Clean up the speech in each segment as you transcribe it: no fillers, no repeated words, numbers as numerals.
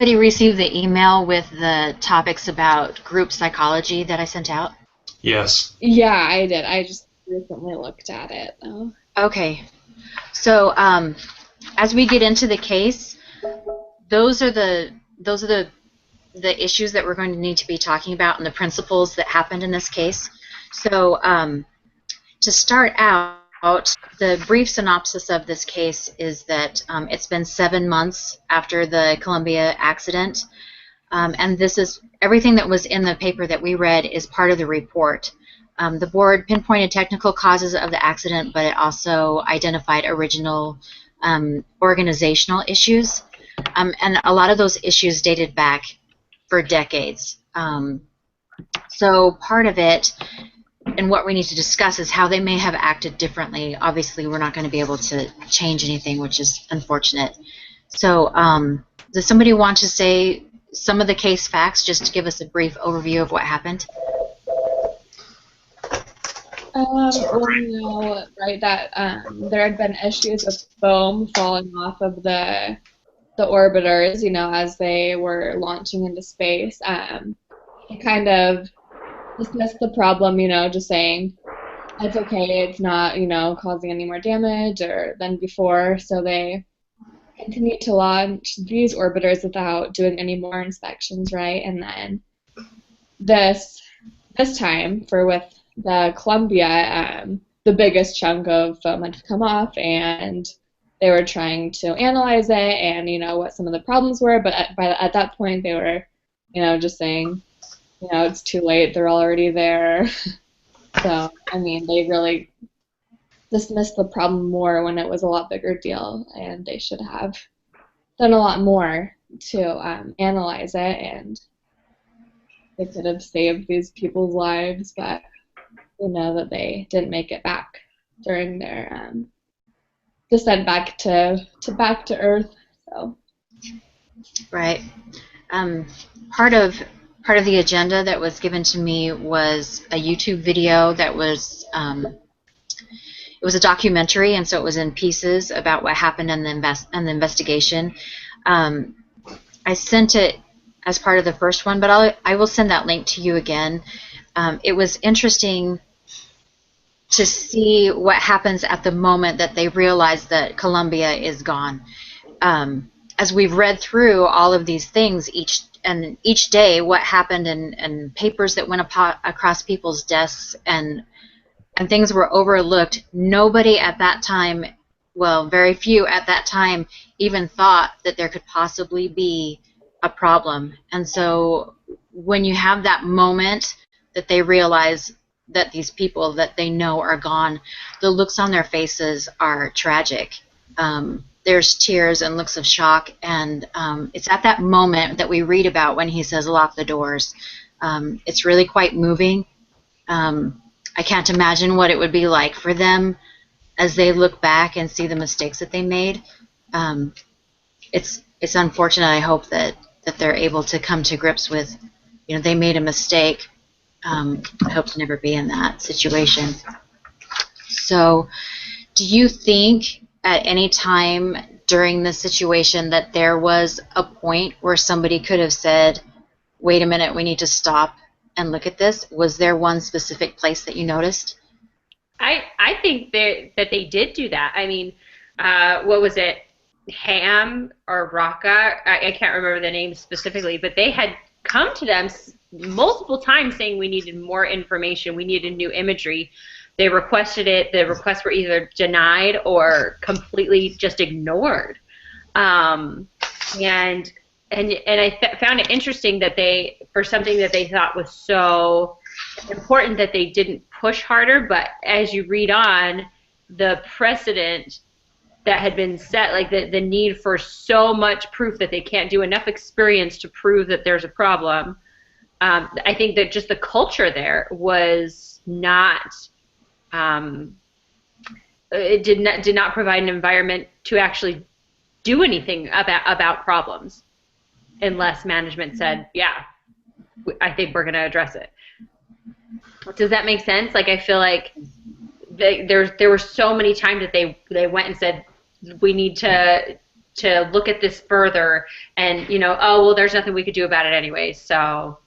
Did you receive the email with the topics about group psychology that I sent out? Yes. Yeah, I did. I just recently looked at it, though. Okay. So as we get into the case, those are the issues that we're going to need to be talking about and the principles that happened in this case. So to start out, the brief synopsis of this case is that it's been 7 months after the Columbia accident, and this is everything that was in the paper that we read is part of the report. The board pinpointed technical causes of the accident, but it also identified original organizational issues, and a lot of those issues dated back for decades. So part of it, and what we need to discuss, is how they may have acted differently. Obviously, we're not going to be able to change anything, which is unfortunate. So does somebody want to say some of the case facts, just to give us a brief overview of what happened? Well, you know, right, that there had been issues with foam falling off of the orbiters, you know, as they were launching into space. It kind of dismissed the problem, you know, just saying it's okay, it's not, you know, causing any more damage or than before. So they continued to launch these orbiters without doing any more inspections, right? And then this this time for with the Columbia, the biggest chunk of foam had come off, and they were trying to analyze it and you know what some of the problems were. But at that point, they were, you know, just saying, you know, it's too late. They're already there. So I mean, they really dismissed the problem more when it was a lot bigger deal, and they should have done a lot more to analyze it, and they could have saved these people's lives, but you know that they didn't make it back during their descent back to Earth. So Right. Um, part of part of the agenda that was given to me was a YouTube video that was it was a documentary, and so it was in pieces about what happened in the investigation. Um, I sent it as part of the first one, but I will send that link to you again. It was interesting to see what happens at the moment that they realize that Columbia is gone. As we've read through all of these things each day, what happened, and papers that went across people's desks, and things were overlooked. Nobody at that time, well, very few at that time, even thought that there could possibly be a problem. And so when you have that moment that they realize that these people that they know are gone, the looks on their faces are tragic. There's tears and looks of shock, and it's at that moment that we read about when he says, "Lock the doors." It's really quite moving. I can't imagine what it would be like for them as they look back and see the mistakes that they made. It's unfortunate. I hope that they're able to come to grips with, you know, they made a mistake. I hope to never be in that situation. So, do you think at any time during this situation that there was a point where somebody could have said, "Wait a minute, we need to stop and look at this"? Was there one specific place that you noticed? I think that they did do that. I mean, what was it? Ham or Rocca? I can't remember the name specifically, but they had come to them multiple times saying we needed more information, we needed new imagery. They requested it. The requests were either denied or completely just ignored. Um, and and I found it interesting that they, for something that they thought was so important, that they didn't push harder. But as you read on, the precedent that had been set, like the need for so much proof that they can't do enough experience to prove that there's a problem. I think that just the culture there was not, um, it did not provide an environment to actually do anything about problems, unless management said, yeah, I think we're going to address it. Does that make sense? Like, I feel like there were so many times that they went and said, we need to to look at this further, and oh well, there's nothing we could do about it anyways, so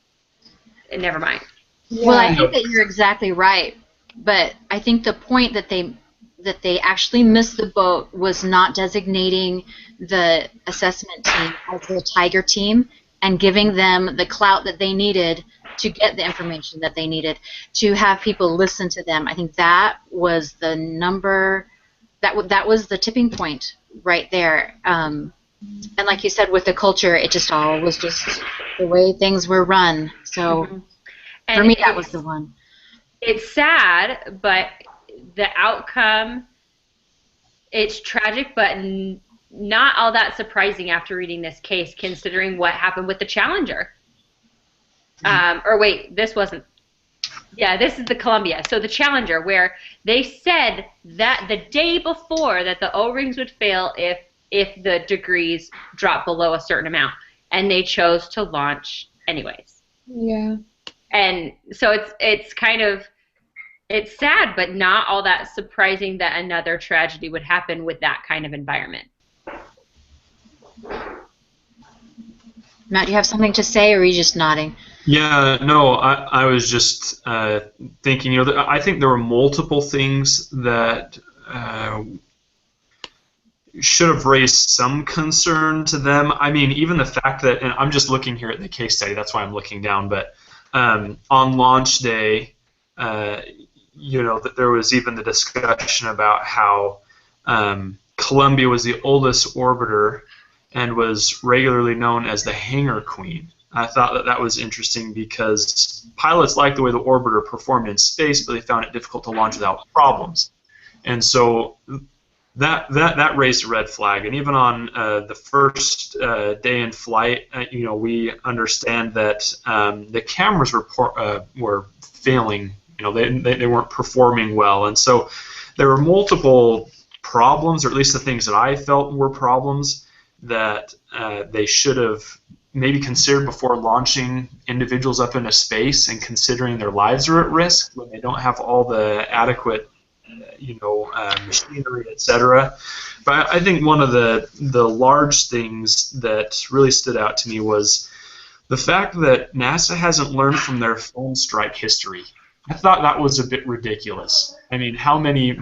never mind. Yeah. Well, I think that you're exactly right, but I think the point that they actually missed the boat was not designating the assessment team as the Tiger team and giving them the clout that they needed to get the information that they needed, to have people listen to them. I think that was the that was the tipping point right there. And like you said, with the culture, it just all was just the way things were run. So for me, that was the one. It's sad, but the outcome, it's tragic, but not all that surprising after reading this case, considering what happened with the Challenger. Or wait, this wasn't. Yeah, this is the Columbia. So the Challenger, where they said that the day before that the O-rings would fail if the degrees dropped below a certain amount, and they chose to launch anyways. Yeah. And so it's kind of, it's sad, but not all that surprising that another tragedy would happen with that kind of environment. Matt, do you have something to say, or are you just nodding? Yeah, no, I was just thinking, I think there were multiple things that should have raised some concern to them. I mean, even the fact that, and I'm just looking here at the case study, that's why I'm looking down, but on launch day, that there was even the discussion about how Columbia was the oldest orbiter and was regularly known as the Hangar Queen. I thought that was interesting because pilots liked the way the orbiter performed in space, but they found it difficult to launch without problems. And so that raised a red flag. And even on the first day in flight, we understand that the cameras were failing. They weren't performing well. And so there were multiple problems, or at least the things that I felt were problems, that they should have maybe considered before launching individuals up into space and considering their lives are at risk when they don't have all the adequate machinery, etc. But I think one of the large things that really stood out to me was the fact that NASA hasn't learned from their phone strike history. I thought that was a bit ridiculous. I mean, how many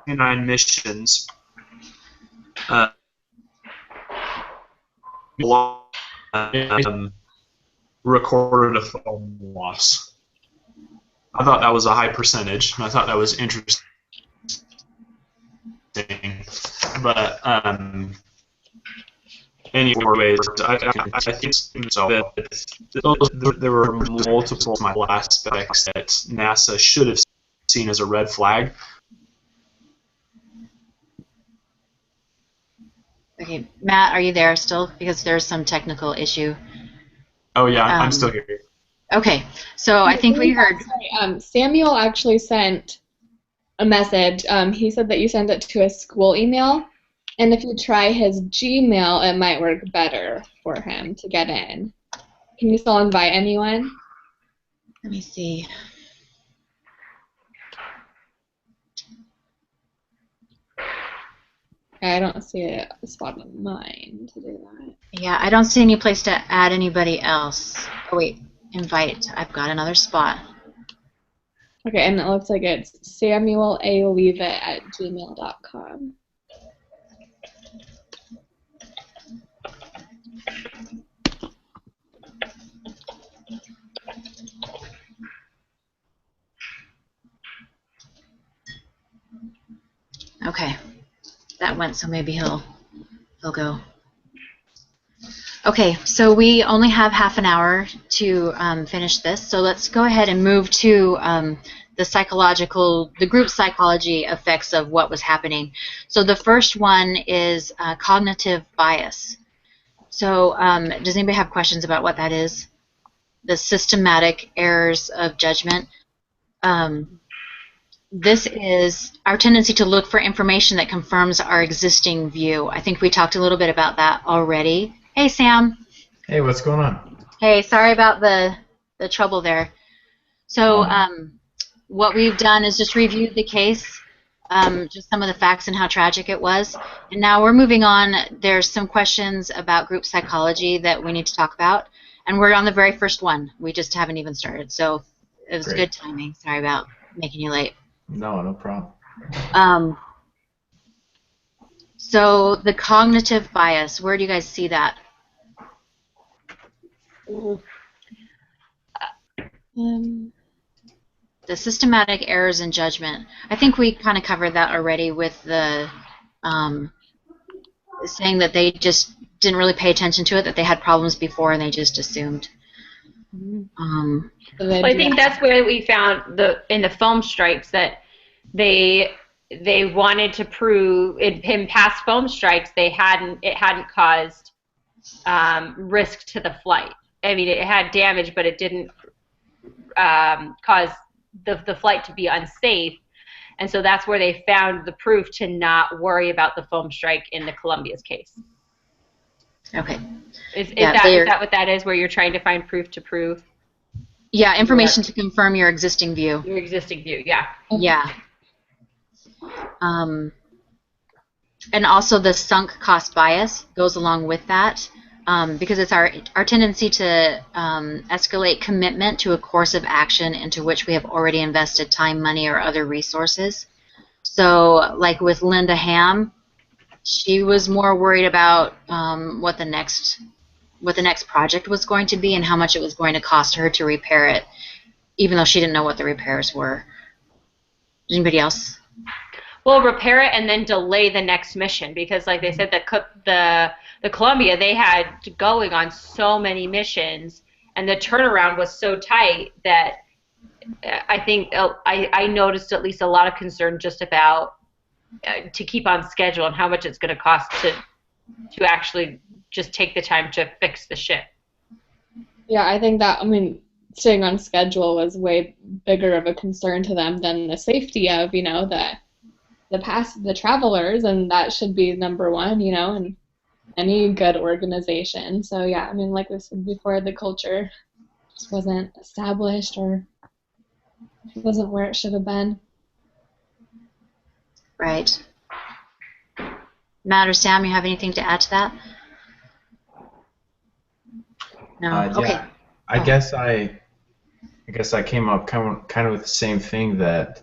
missions recorded a phone loss? I thought that was a high percentage, and I thought that was interesting. But anyways, I think so. There were multiple aspects that NASA should have seen as a red flag. Okay, Matt, are you there still? Because there's some technical issue. Oh yeah, I'm still here. Okay, so I think we heard. Samuel actually sent a message. He said that you sent it to a school email, and if you try his Gmail, it might work better for him to get in. Can you still invite anyone? Let me see. I don't see a spot on mine to do that. Yeah, I don't see any place to add anybody else. Oh wait, invite. I've got another spot. Okay, and it looks like it's samuelaleavitt@gmail.com. Okay, that went, so maybe he'll go. Okay, so we only have half an hour to finish this, so let's go ahead and move to the group psychology effects of what was happening. So the first one is cognitive bias. So does anybody have questions about what that is? The systematic errors of judgment. This is our tendency to look for information that confirms our existing view. I think we talked a little bit about that already. Hey, Sam. Hey, what's going on? Hey, sorry about the trouble there. So what we've done is just reviewed the case, just some of the facts and how tragic it was. And now we're moving on. There's some questions about group psychology that we need to talk about. And we're on the very first one. We just haven't even started. So it was good timing. Sorry about making you late. No, no problem. So the cognitive bias, where do you guys see that? The systematic errors in judgment. I think we kind of covered that already with the saying that they just didn't really pay attention to it, that they had problems before and they just assumed. Well, I think that's where we found in the foam strikes that they wanted to prove in past foam strikes it hadn't caused risk to the flight. I mean, it had damage, but it didn't cause the flight to be unsafe. And so that's where they found the proof to not worry about the foam strike in the Columbia's case. Okay. Is that what that is, where you're trying to find proof to prove? Yeah, information to confirm your existing view. Your existing view, yeah. Yeah. And also the sunk cost bias goes along with that, because it's our tendency to escalate commitment to a course of action into which we have already invested time, money, or other resources. So, like with Linda Ham, she was more worried about what the next project was going to be and how much it was going to cost her to repair it, even though she didn't know what the repairs were. Anybody else? Well, repair it and then delay the next mission, because, like they said, the Columbia, they had going on so many missions, and the turnaround was so tight that I think I noticed at least a lot of concern just about to keep on schedule and how much it's going to cost to actually just take the time to fix the ship. Yeah, I think that, staying on schedule was way bigger of a concern to them than the safety of, the travelers, and that should be number one, in any good organization. So yeah, like we said before, the culture just wasn't established, or it wasn't where it should have been. Right. Matt or Sam, you have anything to add to that? No. Okay. Yeah. I guess I came up kind of with the same thing, that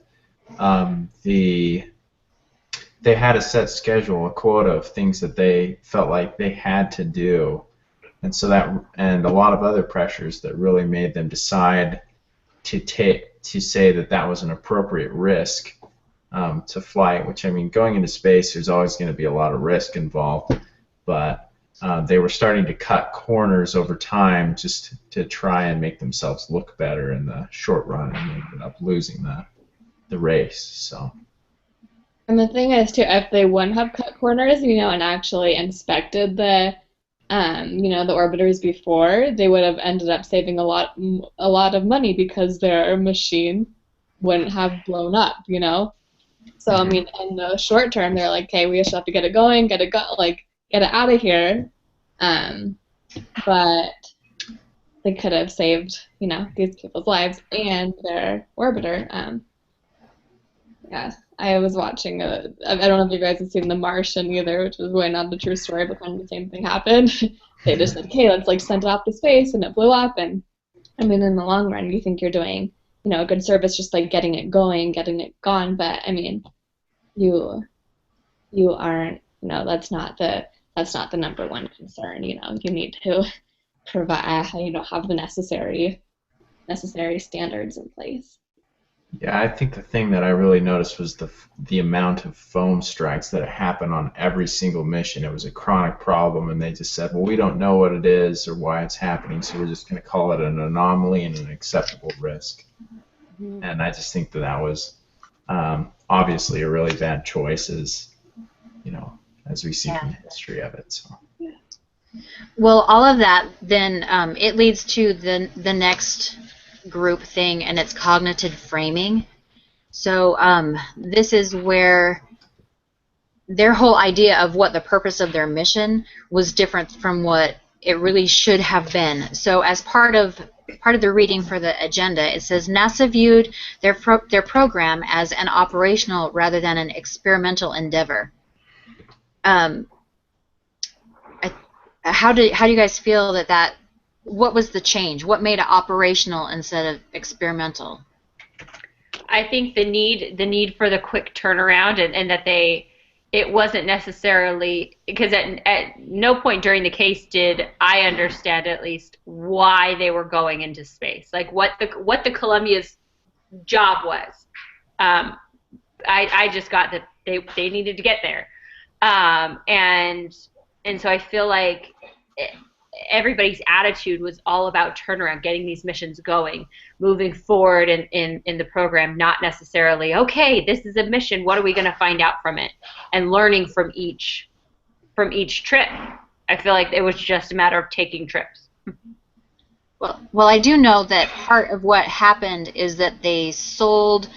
they had a set schedule, a quota of things that they felt like they had to do, and so and a lot of other pressures that really made them decide to say that was an appropriate risk to flight. Which, going into space, there's always going to be a lot of risk involved, but they were starting to cut corners over time just to try and make themselves look better in the short run, and they ended up losing the race. So. And the thing is, too, if they wouldn't have cut corners, and actually inspected the orbiters before, they would have ended up saving a lot of money, because their machine wouldn't have blown up, So, in the short term, they're like, okay, we just have to get it going, get it out of here. But they could have saved, these people's lives and their orbiter. Yeah, I was watching I don't know if you guys have seen The Martian either, which was going on the true story, but kind of the same thing happened. They just said, okay, let's send it off to space, and it blew up. And in the long run, you think you're doing, a good service, just like getting it going, getting it gone. But you aren't, that's not the number one concern. You need to provide, have the necessary standards in place. Yeah, I think the thing that I really noticed was the amount of foam strikes that happened on every single mission. It was a chronic problem, and they just said, well, we don't know what it is or why it's happening, so we're just going to call it an anomaly and an acceptable risk. Mm-hmm. And I just think that was obviously a really bad choice, as we see from the history of it. So. Well, all of that then it leads to the next group thing, and it's cognitive framing. So this is where their whole idea of what the purpose of their mission was different from what it really should have been. So as part of part of the reading for the agenda. It says NASA viewed their program as an operational rather than an experimental endeavor. How do you guys feel that what was the change? What made it operational instead of experimental? I think the need for the quick turnaround, and that it wasn't necessarily, because at no point during the case did I understand, at least, why they were going into space, like what the Columbia's job was. I just got that they needed to get there, and so I feel like everybody's attitude was all about turnaround, getting these missions going, moving forward in the program, not necessarily, okay, this is a mission, what are we going to find out from it, and learning from each trip. I feel like it was just a matter of taking trips. Well, I do know that part of what happened is that they sold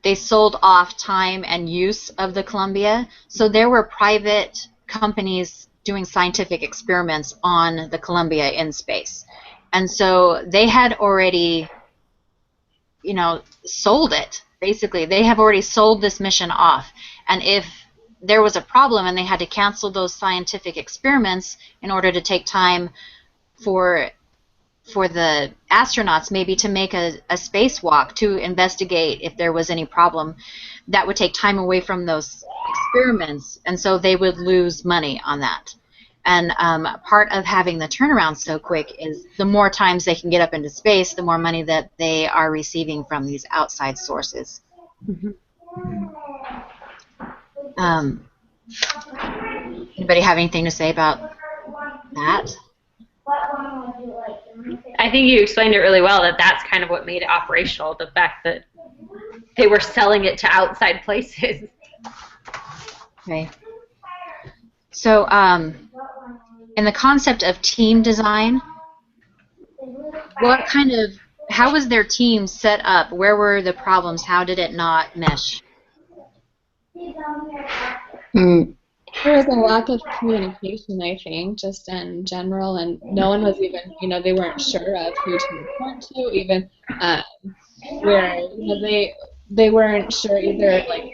off time and use of the Columbia, so there were private companies doing scientific experiments on the Columbia in space. And so they had already, sold it, basically. They have already sold this mission off. And if there was a problem and they had to cancel those scientific experiments in order to take time for the astronauts maybe to make a spacewalk to investigate if there was any problem, that would take time away from those experiments, and so they would lose money on that. And part of having the turnaround so quick is the more times they can get up into space, the more money that they are receiving from these outside sources. Anybody have anything to say about that? I think you explained it really well, that's kind of what made it operational, the fact that they were selling it to outside places. Okay. So, in the concept of team design, how was their team set up? Where were the problems? How did it not mesh? There was a lack of communication, I think, just in general, and no one was even, they weren't sure of who to report to, even where they weren't sure either, like,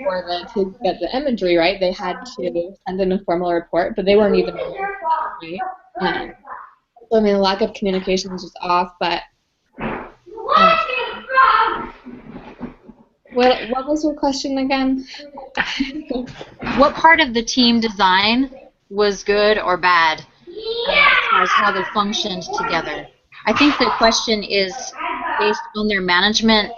to get the imagery right, they had to send in a formal report, but they weren't even aware of that, right? So, I mean, the lack of communication was just off, but what was your question again? What part of the team design was good or bad as far as how they functioned together? I think the question is based on their management,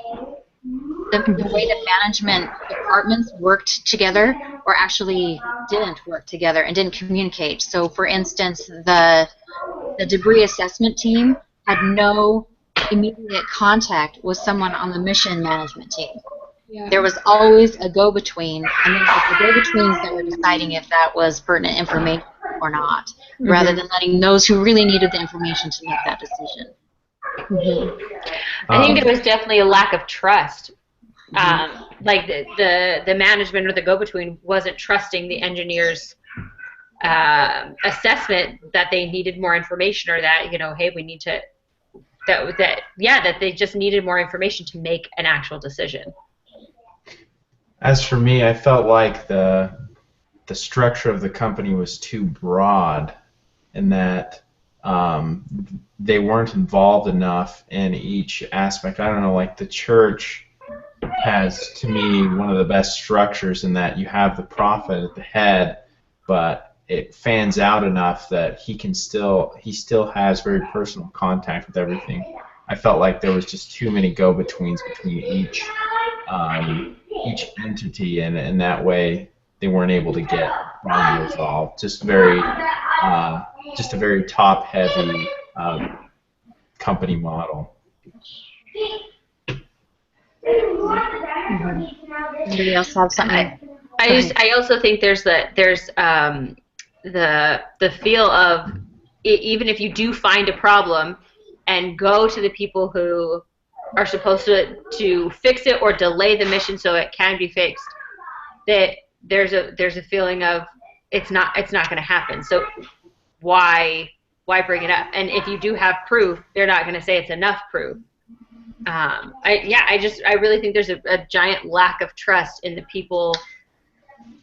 the way that management departments worked together or actually didn't work together and didn't communicate. So, for instance, the debris assessment team had no immediate contact with someone on the mission management team. Yeah. There was always a go-between, and then it was the go-betweens that were deciding if that was pertinent information or not, rather than letting those who really needed the information to make that decision. I think there was definitely a lack of trust. Like the management or the go-between wasn't trusting the engineers' assessment that they needed more information, or that, hey, we need to, that they just needed more information to make an actual decision. As for me, I felt like the structure of the company was too broad, in that they weren't involved enough in each aspect. I don't know, like the church has, to me, one of the best structures in that you have the prophet at the head, but it fans out enough that he still has very personal contact with everything. I felt like there was just too many go-betweens between each entity, and in that way they weren't able to get problems resolved. Just a very top-heavy company model. Anybody else have something? I also think there's the feel of, even if you do find a problem and go to the people who are supposed to fix it or delay the mission so it can be fixed, that there's a feeling of it's not going to happen. So why why bring it up? And if you do have proof, they're not going to say it's enough proof. I really think there's a giant lack of trust in the people,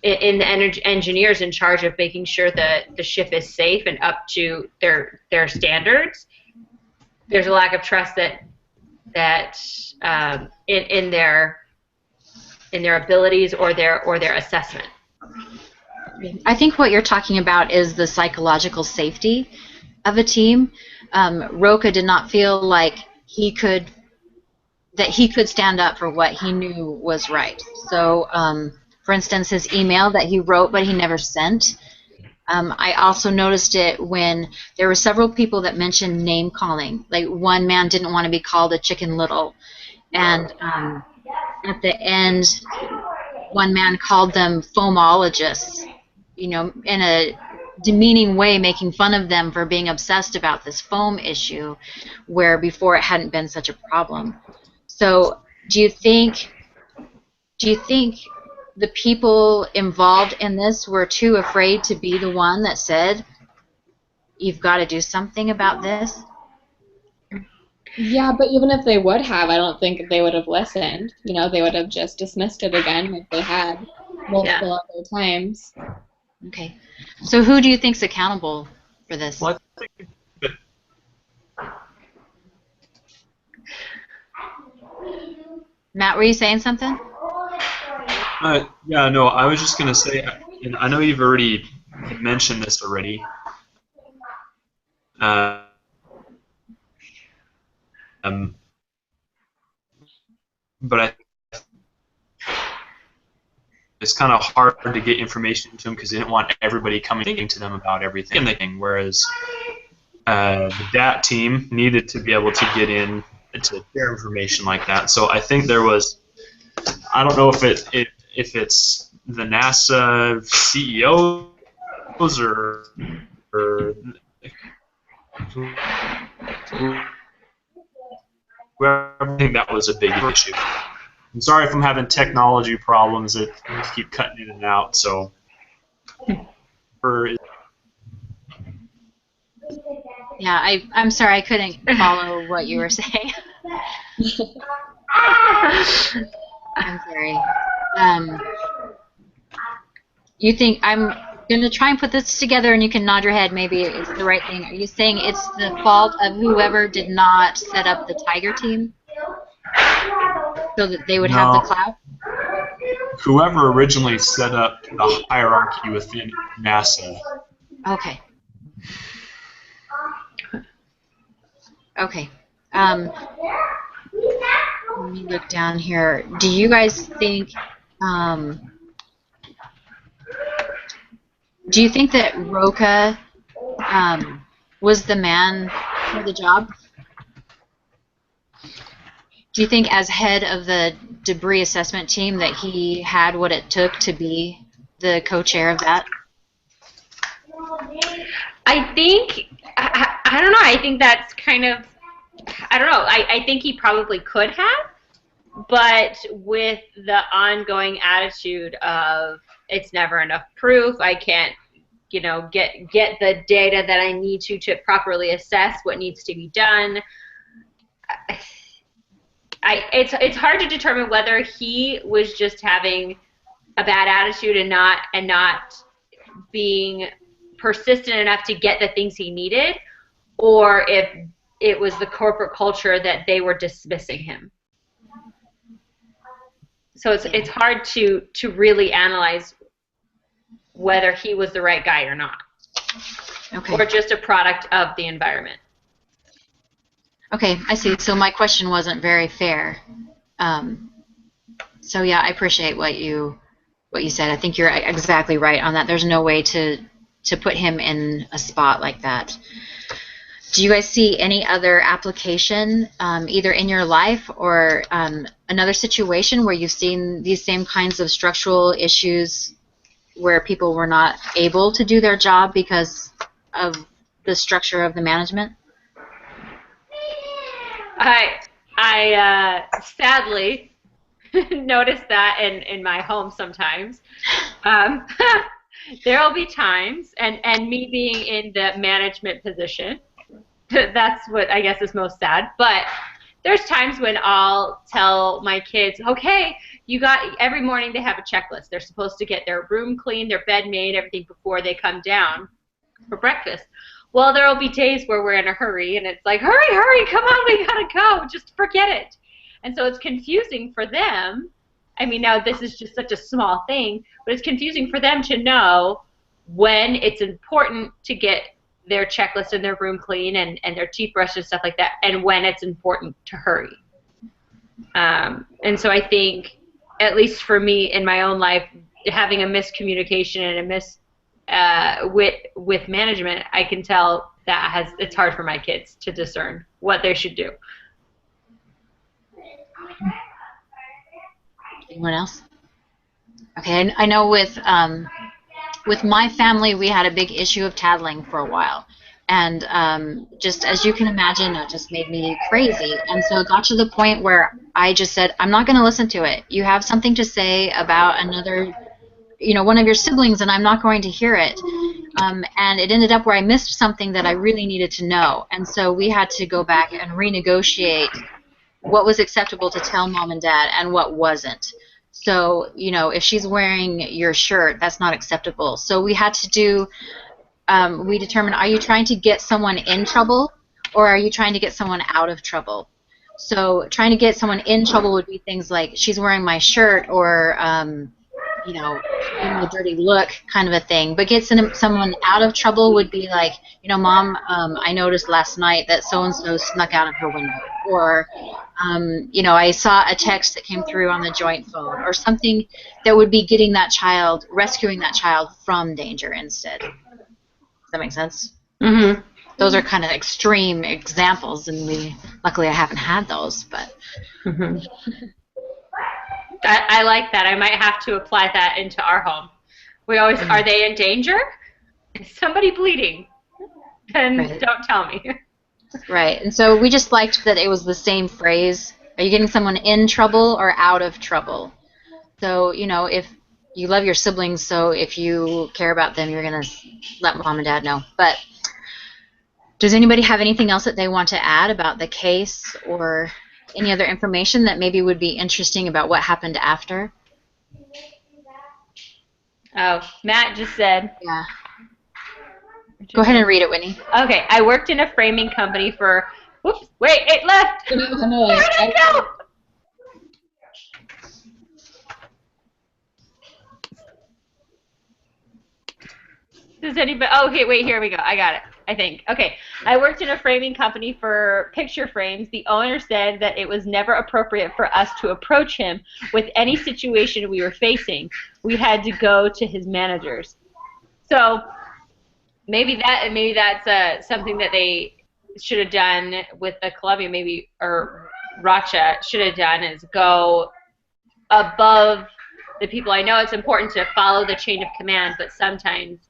in the engineers in charge of making sure that the ship is safe and up to their standards. There's a lack of trust in their abilities or their assessment. I think what you're talking about is the psychological safety of a team. Roca did not feel like he could stand up for what he knew was right. So, for instance, his email that he wrote but he never sent. I also noticed it when there were several people that mentioned name calling. Like one man didn't want to be called a Chicken Little, and at the end, one man called them foamologists, in a demeaning way, making fun of them for being obsessed about this foam issue, where before it hadn't been such a problem. So, do you think the people involved in this were too afraid to be the one that said, "You've got to do something about this"? Yeah, but even if they would have, I don't think they would have listened. They would have just dismissed it again like they had multiple other times. Okay. So who do you think's accountable for this? Well, I think Matt, were you saying something? yeah, no, I was just going to say, and I know you've already mentioned this already, but it's kind of hard to get information to them because they didn't want everybody coming to them about everything. Whereas the DAT team needed to be able to get in to share information like that. So I think there was, I don't know if it's the NASA CEOs or whoever, I think that was a big issue. I'm sorry if I'm having technology problems. It just keep cutting in and out. So, Yeah, I'm sorry, I couldn't follow what you were saying. I'm sorry. You think I'm going to try and put this together, and you can nod your head. Maybe it's the right thing. Are you saying it's the fault of whoever did not set up the Tiger team so that they would have the clout? Whoever originally set up the hierarchy within NASA. Okay. Okay. Let me look down here. Do you guys think? Do you think that Roca was the man for the job? Do you think, as head of the debris assessment team, that he had what it took to be the co-chair of that? I think, I don't know, I think that's kind of, I don't know, I think he probably could have, but with the ongoing attitude of it's never enough proof, I can't, get the data that I need to properly assess what needs to be done. It's hard to determine whether he was just having a bad attitude and not being persistent enough to get the things he needed, or if it was the corporate culture that they were dismissing him. So it's hard to really analyze whether he was the right guy or not, Okay. or just a product of the environment. Okay, I see. So my question wasn't very fair. So yeah, I appreciate what you said. I think you're exactly right on that. There's no way to put him in a spot like that. Do you guys see any other application, either in your life or another situation where you've seen these same kinds of structural issues where people were not able to do their job because of the structure of the management? I sadly notice that in my home sometimes. there'll be times, and me being in the management position, that's what I guess is most sad. But there's times when I'll tell my kids, okay, every morning they have a checklist. They're supposed to get their room cleaned, their bed made, everything before they come down for breakfast. Well, there'll be days where we're in a hurry and it's like, hurry, come on, we gotta go, just forget it. And so it's confusing for them. I mean, now this is just such a small thing, but it's confusing for them to know when it's important to get their checklist and their room clean and their toothbrush and stuff like that, and when it's important to hurry. And so I think, at least for me in my own life, having a miscommunication and with management, I can tell that it's hard for my kids to discern what they should do. Anyone else? Okay, I know with my family, we had a big issue of tattling for a while. And just as you can imagine, it just made me crazy. And so it got to the point where I just said, I'm not going to listen to it. You have something to say about another, one of your siblings, and I'm not going to hear it. And it ended up where I missed something that I really needed to know. And so we had to go back and renegotiate what was acceptable to tell mom and dad and what wasn't. So, if she's wearing your shirt, that's not acceptable. So we had to do, we determined, are you trying to get someone in trouble or are you trying to get someone out of trouble? So trying to get someone in trouble would be things like, she's wearing my shirt, or, giving a dirty look kind of a thing. But get someone out of trouble would be like, Mom, I noticed last night that so-and-so snuck out of her window. Or, I saw a text that came through on the joint phone, or something that would be getting that child, rescuing that child from danger instead. Does that make sense? Mm-hmm. Those are kind of extreme examples, and luckily I haven't had those, but. Mm-hmm. I like that. I might have to apply that into our home. We always, are they in danger? Is somebody bleeding? Then don't tell me. Right, and so we just liked that it was the same phrase. Are you getting someone in trouble or out of trouble? So, if you love your siblings, so if you care about them, you're going to let mom and dad know. But does anybody have anything else that they want to add about the case, or any other information that maybe would be interesting about what happened after? Oh, Matt just said. Yeah. Go ahead and read it, Whitney. Okay, I worked in a framing company for, whoops, wait, it left! Where did it go? Does anybody, wait, here we go, I got it, I think. Okay, I worked in a framing company for picture frames. The owner said that it was never appropriate for us to approach him with any situation we were facing. We had to go to his managers. So, maybe that's something that they should have done with the Columbia, or Racha should have done, is go above the people. I know it's important to follow the chain of command, but sometimes,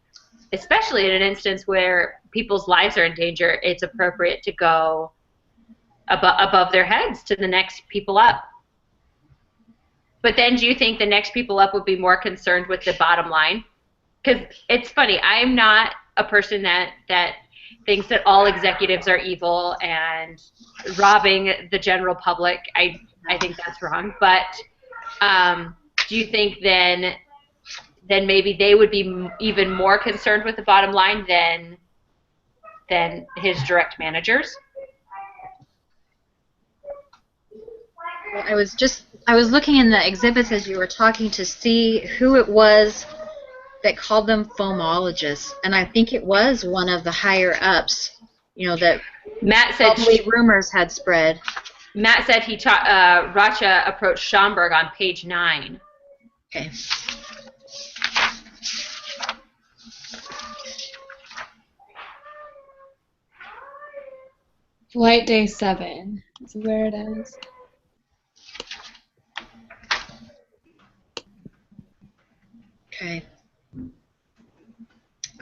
especially in an instance where people's lives are in danger, it's appropriate to go above their heads to the next people up. But then do you think the next people up would be more concerned with the bottom line? Because it's funny, I'm not a person that thinks that all executives are evil and robbing the general public. I think that's wrong. But do you think then maybe they would be even more concerned with the bottom line than his direct managers? Well, I was looking in the exhibits as you were talking to see who it was that called them foamologists, and I think it was one of the higher ups, that Matt said rumors had spread. Matt said he taught Racha approached Schomburg on page 9. Okay. Flight day 7 is where it is. Okay.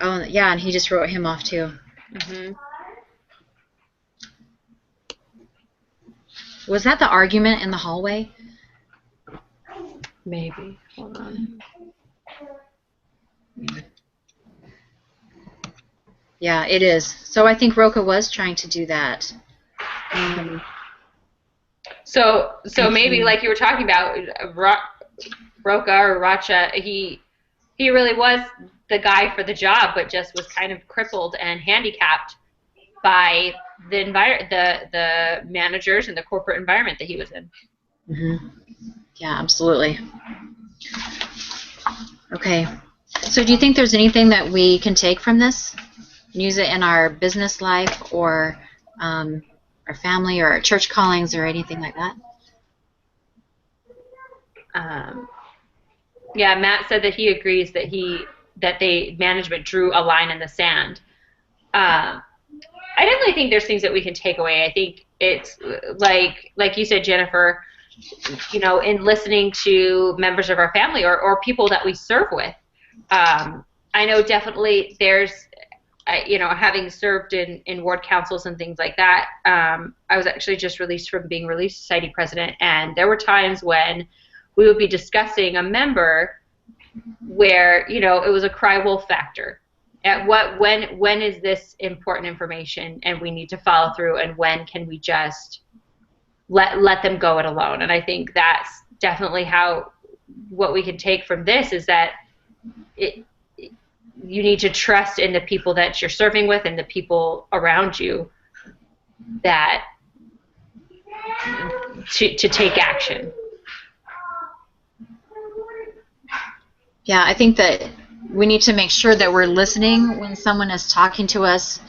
Oh, yeah, and he just wrote him off, too. Mm-hmm. Was that the argument in the hallway? Maybe. Hold on. Yeah, it is. So I think Roka was trying to do that. So maybe like you were talking about, Roka or Racha, he really was the guy for the job, but just was kind of crippled and handicapped by the managers and the corporate environment that he was in. Mm-hmm. Yeah, absolutely. Okay. So do you think there's anything that we can take from this? Use it in our business life or our family or our church callings or anything like that? Yeah, Matt said that he agrees that management drew a line in the sand. I definitely think there's things that we can take away. I think it's like you said, Jennifer, in listening to members of our family or people that we serve with. I know definitely there's, having served in ward councils and things like that, I was actually just released from being Relief Society president, and there were times when we would be discussing a member where, it was a cry wolf factor. When is this important information and we need to follow through, and when can we just let them go it alone? And I think that's definitely what we can take from this is that you need to trust in the people that you're serving with and the people around you that to take action. Yeah, I think that we need to make sure that we're listening when someone is talking to us.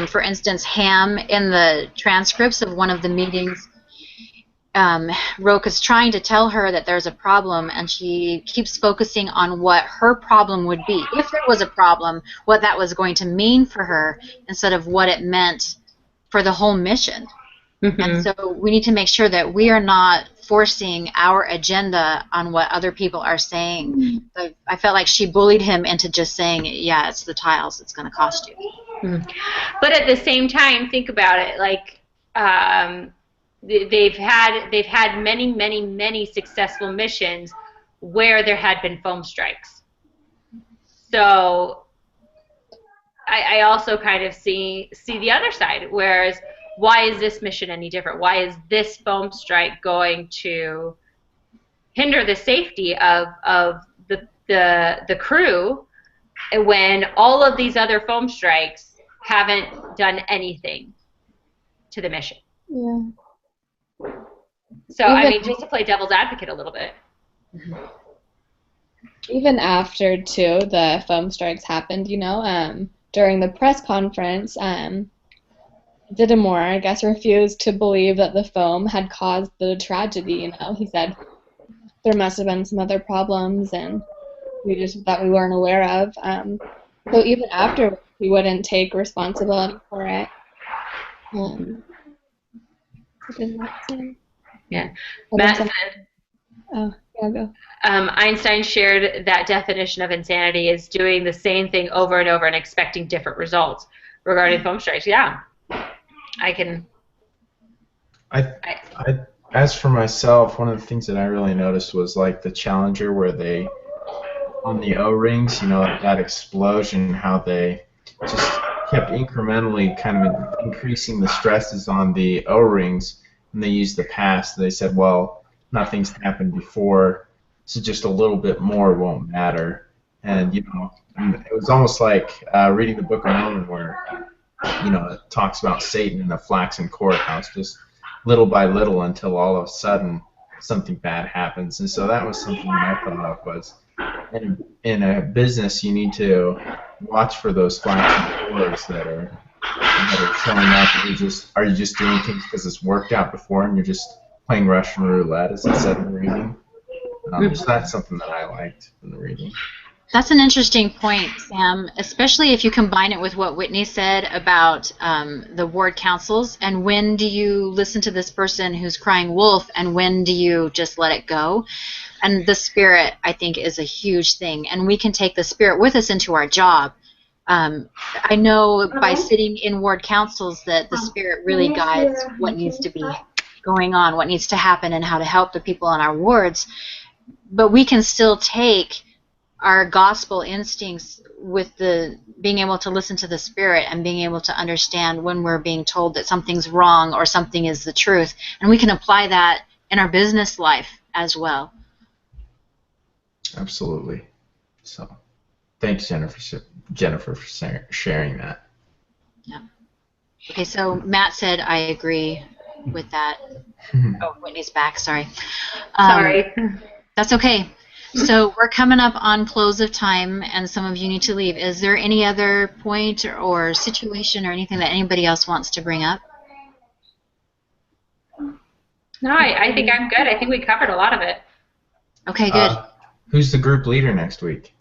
For instance, Ham, in the transcripts of one of the meetings, Roka's trying to tell her that there's a problem, and she keeps focusing on what her problem would be. If there was a problem, what that was going to mean for her, instead of what it meant for the whole mission. Mm-hmm. And so we need to make sure that we are not forcing our agenda on what other people are saying. Mm-hmm. I felt like she bullied him into just saying, yeah, it's the tiles, it's going to cost you. Mm-hmm. But at the same time, think about it, like they've had many successful missions where there had been foam strikes. So I also kind of see the other side, whereas why is this mission any different? Why is this foam strike going to hinder the safety of the crew when all of these other foam strikes haven't done anything to the mission? Yeah. So, I mean, just to play devil's advocate a little bit. Even after, too, the foam strikes happened, during the press conference, Didymore, I guess, refused to believe that the foam had caused the tragedy, He said there must have been some other problems and that we weren't aware of. So even after, he wouldn't take responsibility for it. Yeah. Matt said, oh, yeah, go. Einstein shared that definition of insanity is doing the same thing over and over and expecting different results regarding foam strikes. Yeah, I can. As for myself, one of the things that I really noticed was like the Challenger, where they, on the O-rings, that explosion, how they just kept incrementally kind of increasing the stresses on the O-rings, and they used the past. They said, well, nothing's happened before, so just a little bit more won't matter. And it was almost like reading the Book of Mormon, where it talks about Satan in a flaxen courthouse, just little by little until all of a sudden something bad happens. And so that was something that I thought of was, in a business, you need to watch for those flaxen doors that are showing up. Are you just doing things because it's worked out before and you're just playing Russian roulette, as it said in the reading? So that's something that I liked in the reading. That's an interesting point, Sam, especially if you combine it with what Whitney said about the ward councils, and when do you listen to this person who's crying wolf, and when do you just let it go? And the Spirit, I think, is a huge thing, and we can take the Spirit with us into our job. I know by sitting in ward councils that the Spirit really guides what needs to be going on, what needs to happen, and how to help the people in our wards, but we can still take our gospel instincts with the being able to listen to the Spirit and being able to understand when we're being told that something's wrong or something is the truth. And we can apply that in our business life as well. Absolutely. So, thanks, Jennifer, for sharing that. Yeah. Okay, so Matt said I agree with that. Oh, Whitney's back. Sorry. Sorry. That's okay. So we're coming up on close of time, and some of you need to leave. Is there any other point or situation or anything that anybody else wants to bring up? No, I think I'm good. I think we covered a lot of it. Okay, good. Who's the group leader next week?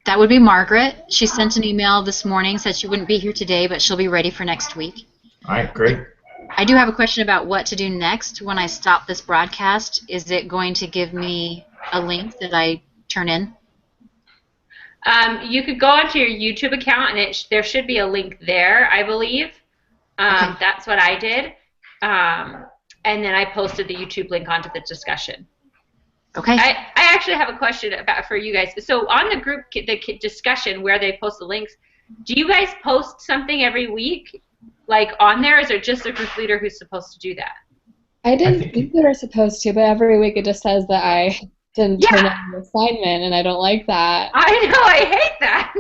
That would be Margaret. She sent an email this morning, said she wouldn't be here today, but she'll be ready for next week. All right, great. I do have a question about what to do next when I stop this broadcast. Is it going to give me a link that I turn in? You could go onto your YouTube account, and there should be a link there, I believe. Okay. That's what I did. And then I posted the YouTube link onto the discussion. Okay. I actually have a question for you guys. So on the group, the discussion where they post the links, do you guys post something every week, like on there? Or is it just the group leader who's supposed to do that? I didn't think they were supposed to, but every week it just says that I didn't turn in the assignment, and I don't like that. I know, I hate that.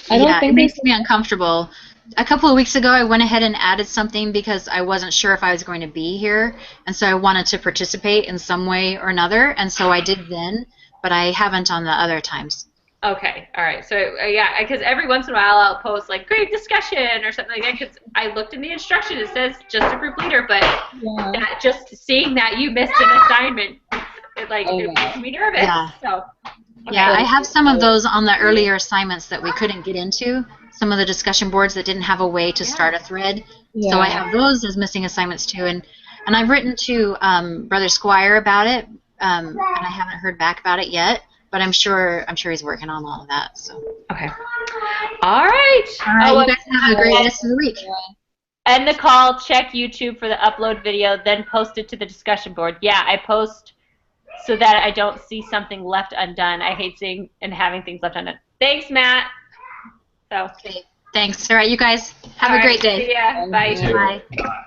I don't think it makes me uncomfortable. A couple of weeks ago, I went ahead and added something because I wasn't sure if I was going to be here, and so I wanted to participate in some way or another, and so I did then, but I haven't on the other times. Okay, all right. So, yeah, because every once in a while I'll post, like, great discussion or something like that, because I looked in the instructions, it says just a group leader, but that, just seeing that you missed an assignment, it makes me nervous. Yeah. So, okay. Yeah, I have some of those on the earlier assignments that we couldn't get into, some of the discussion boards that didn't have a way to start a thread. Yeah. So I have those as missing assignments too, and I've written to Brother Squire about it, and I haven't heard back about it yet. But I'm sure he's working on all of that. So. Okay. All right. You guys have a great rest of the week. End the call. Check YouTube for the upload video. Then post it to the discussion board. Yeah, I post so that I don't see something left undone. I hate seeing and having things left undone. Thanks, Matt. So. Okay. Thanks. All right, you guys have a great day. See ya. Bye. Bye.